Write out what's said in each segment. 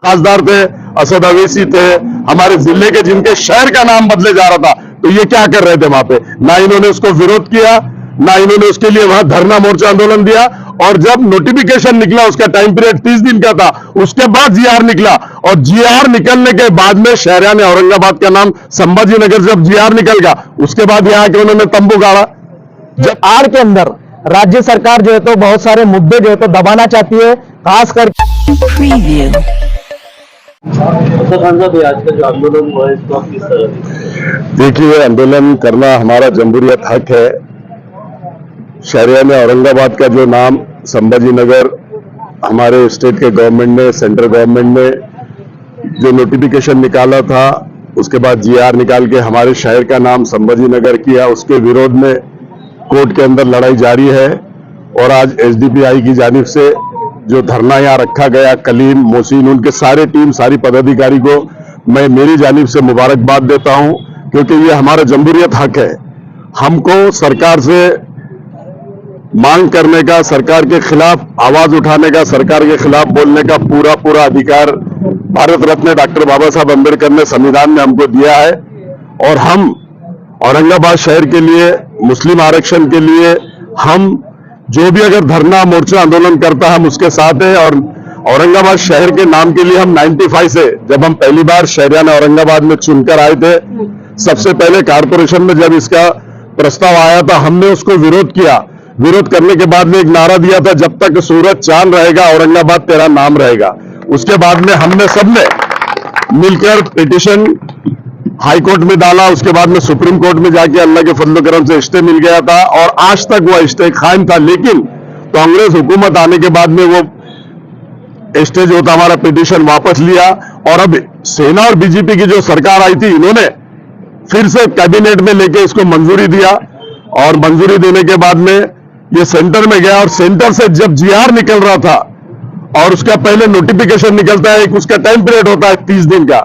खासदार थे, असद अवैसी थे, हमारे जिले के जिनके शहर का नाम बदले जा रहा था, तो ये क्या कर रहे थे वहां पे? ना इन्होंने उसको विरोध किया, ना इन्होंने उसके लिए वहां धरना मोर्चा आंदोलन दिया। और जब नोटिफिकेशन निकला, उसका टाइम पीरियड 30 दिन का था, उसके बाद जीआर निकला, और जीआर निकलने के बाद में शहरिया ने औरंगाबाद का नाम संभाजी नगर, जब जीआर निकल गया उसके बाद यहाँ के उन्होंने तंबू गाड़ा। जब आर के अंदर राज्य सरकार जो है तो बहुत सारे मुद्दे जो है तो दबाना चाहती है, खास कर खान साहब, आज का जो आंदोलन हुआ है इसको आप किस तरह? देखिए, आंदोलन करना हमारा जमहूरियत हक है। शहरिया ने औरंगाबाद का जो नाम संभाजी नगर, हमारे स्टेट के गवर्नमेंट ने, सेंट्रल गवर्नमेंट ने जो नोटिफिकेशन निकाला था, उसके बाद जीआर निकाल के हमारे शहर का नाम संभाजी नगर किया, उसके विरोध में कोर्ट के अंदर लड़ाई जारी है। और आज एसडीपीआई की जानिब से जो धरना यहाँ रखा गया, कलीम, मोहसिन, उनके सारे टीम, सारी पदाधिकारी को मैं मेरी जानिब से मुबारकबाद देता हूं, क्योंकि ये हमारा जमहूरियत हक है। हमको सरकार से मांग करने का, सरकार के खिलाफ आवाज उठाने का, सरकार के खिलाफ बोलने का पूरा अधिकार भारत रत्न डॉक्टर बाबा साहब अम्बेडकर ने संविधान में हमको दिया है। और हम औरंगाबाद शहर के लिए, मुस्लिम आरक्षण के लिए, हम जो भी अगर धरना मोर्चा आंदोलन करता है हम उसके साथ है। और औरंगाबाद शहर के नाम के लिए हम 95 से, जब हम पहली बार शहरिया ने औरंगाबाद में चुनकर आए थे, सबसे पहले कारपोरेशन में जब इसका प्रस्ताव आया था, हमने उसको विरोध किया। विरोध करने के बाद में एक नारा दिया था, जब तक सूरज चांद रहेगा औरंगाबाद तेरा नाम रहेगा। उसके बाद में हमने सबने मिलकर पिटीशन हाई कोर्ट में डाला, उसके बाद में सुप्रीम कोर्ट में जाके अल्लाह के फजल करम से स्टे मिल गया था, और आज तक वो स्टे कायम था। लेकिन कांग्रेस हुकूमत आने के बाद में वो स्टे जो था, हमारा पिटीशन वापस लिया। और अब सेना और बीजेपी की जो सरकार आई थी, इन्होंने फिर से कैबिनेट में लेके इसको मंजूरी दिया, और मंजूरी देने के बाद में ये सेंटर में गया। और सेंटर से जब जीआर निकल रहा था, और उसका पहले नोटिफिकेशन निकलता है, एक उसका टाइम पीरियड होता है 30 दिन का,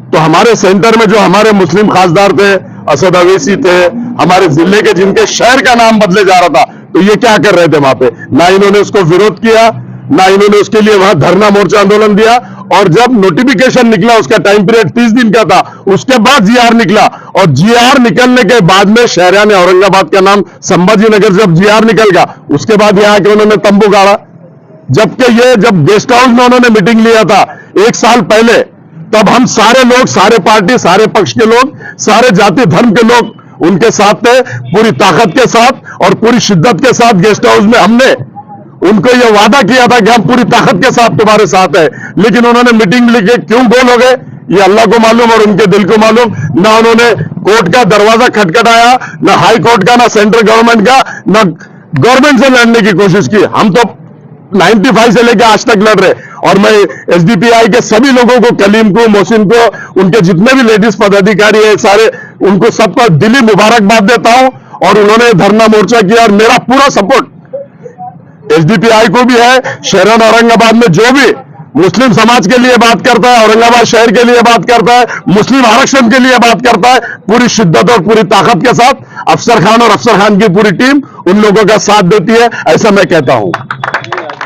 तो हमारे सेंटर में जो हमारे मुस्लिम खासदार थे, असद अवैसी थे, हमारे जिले के जिनके शहर का नाम बदले जा रहा था, तो ये क्या कर रहे थे वहां पे? ना इन्होंने उसको विरोध किया, ना इन्होंने उसके लिए वहां धरना मोर्चा आंदोलन दिया। और जब नोटिफिकेशन निकला, उसका टाइम पीरियड 30 दिन का था, उसके बाद जीआर निकला, और जीआर निकलने के बाद में शहरिया ने औरंगाबाद का नाम संभाजी नगर, जब जीआर निकल गया उसके बाद यहाँ के उन्होंने तंबू गाड़ा। जबकि ये जब गेस्ट हाउस में उन्होंने मीटिंग लिया था 1 साल पहले, तब हम सारे लोग, सारे पार्टी, सारे पक्ष के लोग, सारे जाति धर्म के लोग उनके साथ थे, पूरी ताकत के साथ और पूरी शिद्दत के साथ। गेस्ट हाउस में हमने उनको यह वादा किया था कि हम पूरी ताकत के साथ तुम्हारे साथ है, लेकिन उन्होंने मीटिंग लेके क्यों गोल हो गए ये अल्लाह को मालूम और उनके दिल को मालूम। ना उन्होंने कोर्ट का दरवाजा खटखटाया, ना हाई कोर्ट का, ना सेंट्रल गवर्नमेंट का, ना गवर्नमेंट से लड़ने की कोशिश की। हम तो 95 से लेकर आज तक लड़ रहे। और मैं एसडीपीआई के सभी लोगों को, कलीम को, मोहसिन को, उनके जितने भी लेडीज पदाधिकारी है सारे, उनको सबको दिली मुबारकबाद देता हूं। और उन्होंने धरना मोर्चा किया, और मेरा पूरा सपोर्ट एसडीपीआई को भी है। शहर औरंगाबाद में जो भी मुस्लिम समाज के लिए बात करता है, औरंगाबाद शहर के लिए बात करता है, मुस्लिम आरक्षण के लिए बात करता है, पूरी शिद्दत और पूरी ताकत के साथ अफसर खान और अफसर खान की पूरी टीम उन लोगों का साथ देती है, ऐसा मैं कहता हूं।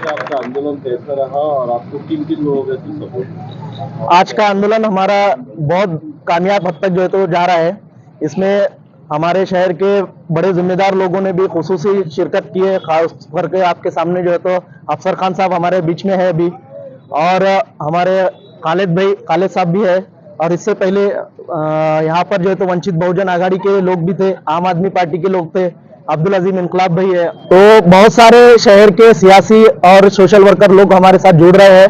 आपका आंदोलन कैसा रहा और आपको किन किन लोगों का सपोर्ट? आज का आंदोलन हमारा बहुत कामयाब हद तक जो है तो जा रहा है। इसमें हमारे शहर के बड़े जिम्मेदार लोगों ने भी खुसूसी शिरकत की है, खास करके आपके सामने जो है तो अफसर खान साहब हमारे बीच में है अभी, और हमारे खालिद साहब भी है। और इससे पहले यहाँ पर जो है तो वंचित बहुजन आघाड़ी के लोग भी थे, आम आदमी पार्टी के लोग थे, अब्दुल अजीम इनकलाब भाई है। तो बहुत सारे शहर के सियासी और सोशल वर्कर लोग हमारे साथ जुड़ रहे हैं,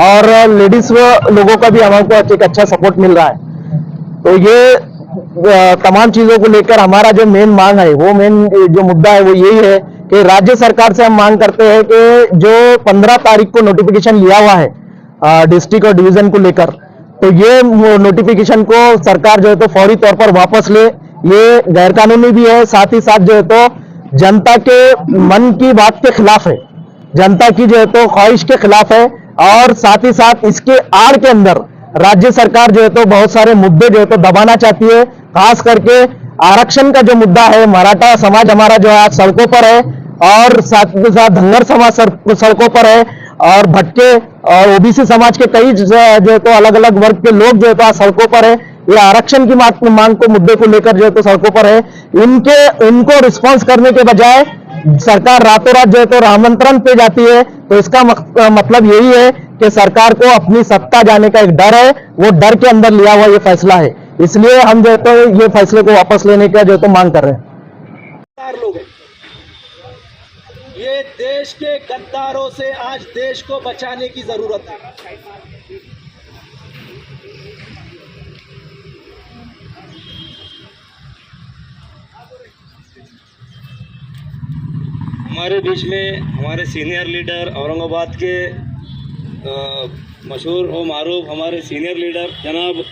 और लेडीज लोगों का भी हमको एक अच्छा सपोर्ट मिल रहा है। तो ये तमाम चीजों को लेकर हमारा जो मेन मांग है, वो मेन जो मुद्दा है वो यही है कि राज्य सरकार से हम मांग करते हैं कि जो 15 तारीख को नोटिफिकेशन लिया हुआ है डिस्ट्रिक्ट और डिवीजन को लेकर, तो ये नोटिफिकेशन को सरकार जो है तो फौरी तौर पर वापस ले। ये गैरकानूनी भी है, साथ ही साथ जो है तो जनता के मन की बात के खिलाफ है, जनता की जो है तो ख्वाहिश के खिलाफ है। और साथ ही साथ इसके आड़ के अंदर राज्य सरकार जो है तो बहुत सारे मुद्दे जो है तो दबाना चाहती है, खास करके आरक्षण का जो मुद्दा है। मराठा समाज हमारा जो है आज सड़कों पर है, और साथ ही साथ धंगर समाज सड़कों पर है। और भटके और ओबीसी समाज के कई जो है तो अलग अलग वर्ग के लोग जो है तो आज सड़कों पर है, ये आरक्षण की मांग को मुद्दे को लेकर जो है तो सड़कों पर है। इनको रिस्पॉन्स करने के बजाय सरकार रातों रात जो है तो रामंत्रण पे जाती है, तो इसका मतलब यही है कि सरकार को अपनी सत्ता जाने का एक डर है, वो डर के अंदर लिया हुआ ये फैसला है। इसलिए हम जो है तो ये फैसले को वापस लेने का जो है तो मांग कर रहे हैं। लोग हैं, ये देश के गद्दारों से आज देश को बचाने की जरूरत है। हमारे बीच में हमारे सीनियर लीडर औरंगाबाद के मशहूर और मारूफ हमारे सीनियर लीडर जनाब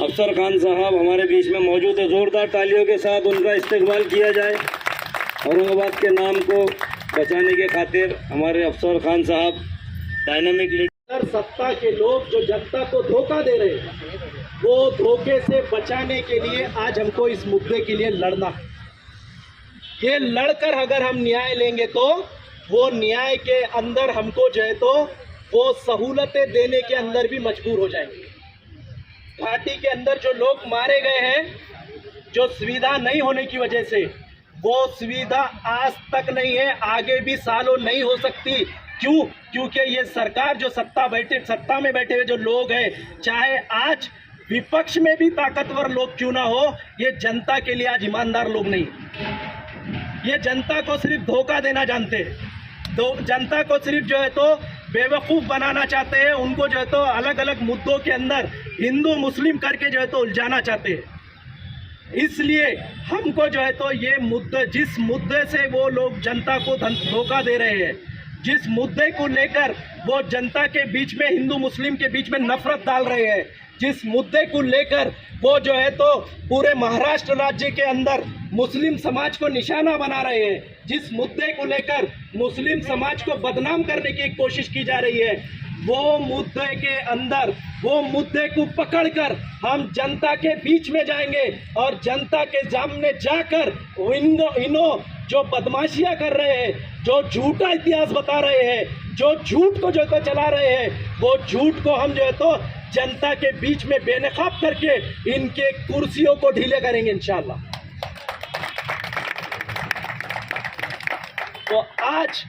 अफसर खान साहब हमारे बीच में मौजूद है। ज़ोरदार तालियों के साथ उनका इस्तकबाल किया जाए। औरंगाबाद के नाम को बचाने के खातिर हमारे अफसर खान साहब डायनामिक लीडर। सत्ता के लोग जो जनता को धोखा दे रहे हैं, वो धोखे से बचाने के लिए आज हमको इस मुद्दे के लिए लड़ना है। ये लड़कर अगर हम न्याय लेंगे तो वो न्याय के अंदर हमको जो है तो वो सहूलतें देने के अंदर भी मजबूर हो जाएंगे। घाटी के अंदर जो लोग मारे गए हैं, जो सुविधा नहीं होने की वजह से, वो सुविधा आज तक नहीं है, आगे भी सालों नहीं हो सकती। क्यों? क्योंकि ये सरकार जो सत्ता में बैठे हुए जो लोग हैं, चाहे आज विपक्ष में भी ताकतवर लोग क्यों ना हो, ये जनता के लिए आज ईमानदार लोग नहीं। ये जनता को सिर्फ धोखा देना जानते हैं, जनता को सिर्फ जो है तो बेवकूफ़ बनाना चाहते हैं, उनको जो है तो अलग अलग मुद्दों के अंदर हिंदू मुस्लिम करके जो है तो उलझाना चाहते हैं। इसलिए हमको जो है तो ये मुद्दे, जिस मुद्दे से वो लोग जनता को धोखा दे रहे हैं, जिस मुद्दे को लेकर वो जनता के बीच में, हिंदू मुस्लिम के बीच में नफरत डाल रहे हैं, जिस मुद्दे को लेकर वो जो है तो पूरे महाराष्ट्र राज्य के अंदर मुस्लिम समाज को निशाना बना रहे हैं, जिस मुद्दे को लेकर मुस्लिम समाज को बदनाम करने की कोशिश की जा रही है, वो मुद्दे के अंदर, वो मुद्दे को पकड़कर हम जनता के बीच में जाएंगे और जनता के सामने जाकर इन्हों जो बदमाशियां कर रहे हैं, जो झूठा इतिहास बता रहे हैं, जो झूठ को जो तो चला रहे हैं, वो झूठ को हम जो है तो जनता के बीच में बेनकाब करके इनके कुर्सियों को ढीले करेंगे इंशाअल्लाह। तो आज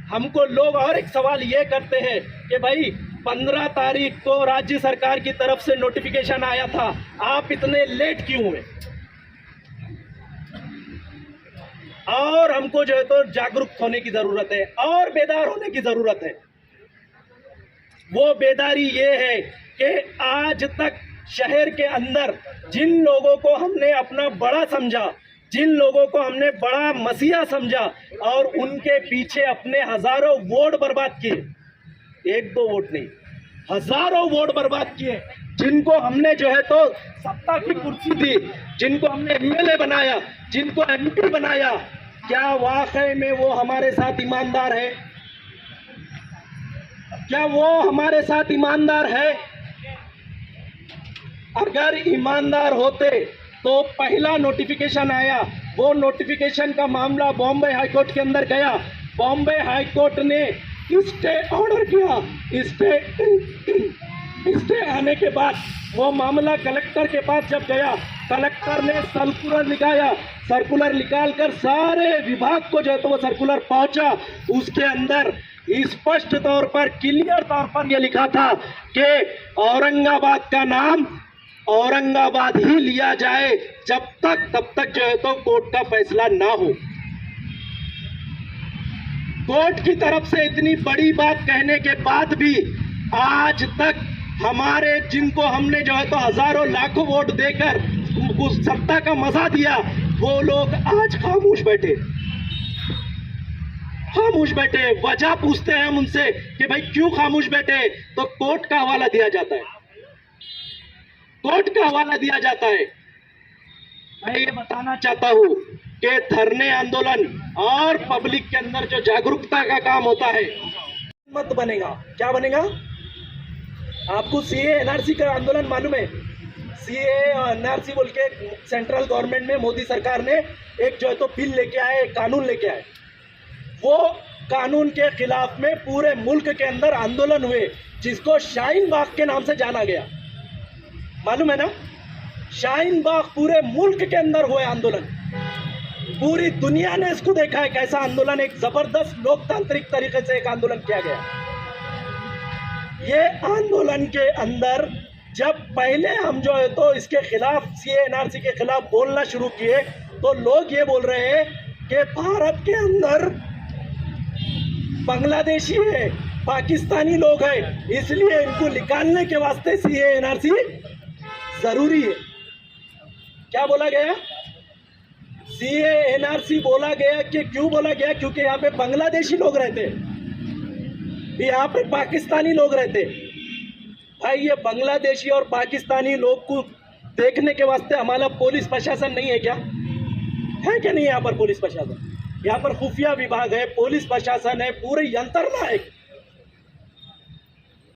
हमको लोग और एक सवाल ये करते हैं कि भाई 15 तारीख को राज्य सरकार की तरफ से नोटिफिकेशन आया था, आप इतने लेट क्यों हुए? और हमको जो है तो जागरूक होने की जरूरत है और बेदार होने की जरूरत है। वो बेदारी ये है कि आज तक शहर के अंदर जिन लोगों को हमने अपना बड़ा समझा, जिन लोगों को हमने बड़ा मसीहा समझा और उनके पीछे अपने हजारों वोट बर्बाद किए, एक दो वोट नहीं, हजारों वोट बर्बाद किए, जिनको हमने जो है तो सत्ता की कुर्सी दी, जिनको हमने एमएलए बनाया, जिनको एमपी बनाया, क्या वाकई में वो हमारे साथ ईमानदार है? क्या वो हमारे साथ ईमानदार है? अगर ईमानदार होते तो पहला नोटिफिकेशन आया, वो नोटिफिकेशन का मामला बॉम्बे हाईकोर्ट के अंदर गया, बॉम्बे हाईकोर्ट ने स्टे ऑर्डर किया, स्टे आने के बाद वो मामला कलेक्टर के पास जब गया, कलेक्टर ने सर्कुलर निकालकर सारे विभाग को जो है तो वो सर्कुलर पहुंचा, उसके अंदर स्पष्ट तौर पर, क्लियर तौर पर यह लिखा था कि औरंगाबाद का नाम औरंगाबाद ही लिया जाए तब तक जो है तो कोर्ट का फैसला ना हो। कोर्ट की तरफ से इतनी बड़ी बात कहने के बाद भी आज तक हमारे, जिनको हमने जो है तो हजारों लाखों वोट देकर उस सत्ता का मजा दिया, वो लोग आज खामोश बैठे। वजह पूछते हैं हम उनसे कि भाई क्यों खामोश बैठे, तो कोर्ट का हवाला दिया जाता है, कोर्ट का हवाला दिया जाता है। मैं ये बताना चाहता हूं कि धरने आंदोलन और पब्लिक के अंदर जो जागरूकता का काम होता है मत बनेगा। क्या बनेगा? आपको सीए एनआरसी का आंदोलन मालूम है? सीए और एनआरसी बोल के सेंट्रल गवर्नमेंट में मोदी सरकार ने एक जो है तो बिल लेके आए, एक कानून लेके आए। वो कानून के खिलाफ में पूरे मुल्क के अंदर आंदोलन हुए, जिसको शाहीन बाग के नाम से जाना गया, मालूम है ना? शाहीन बाग पूरे मुल्क के अंदर हुए आंदोलन, पूरी दुनिया ने इसको देखा है कैसा आंदोलन, एक जबरदस्त लोकतांत्रिक तरीके से एक आंदोलन किया गया। ये आंदोलन के अंदर जब पहले हम जो है तो इसके खिलाफ CAA-NRC के खिलाफ बोलना शुरू किए, तो लोग ये बोल रहे हैं कि भारत के अंदर बांग्लादेशी है, पाकिस्तानी लोग हैं, इसलिए इनको निकालने के वास्ते CAA-NRC जरूरी है। क्या बोला गया? CAA-NRC बोला गया कि क्यों बोला गया? क्योंकि यहाँ पे बांग्लादेशी लोग रहते, यहाँ पे पाकिस्तानी लोग रहते। भाई ये बांग्लादेशी और पाकिस्तानी लोग को देखने के वास्ते हमारा पुलिस प्रशासन नहीं है क्या? है क्या नहीं यहाँ पर पुलिस प्रशासन? यहाँ पर खुफिया विभाग है, पुलिस प्रशासन है, पूरे यंत्रणा है।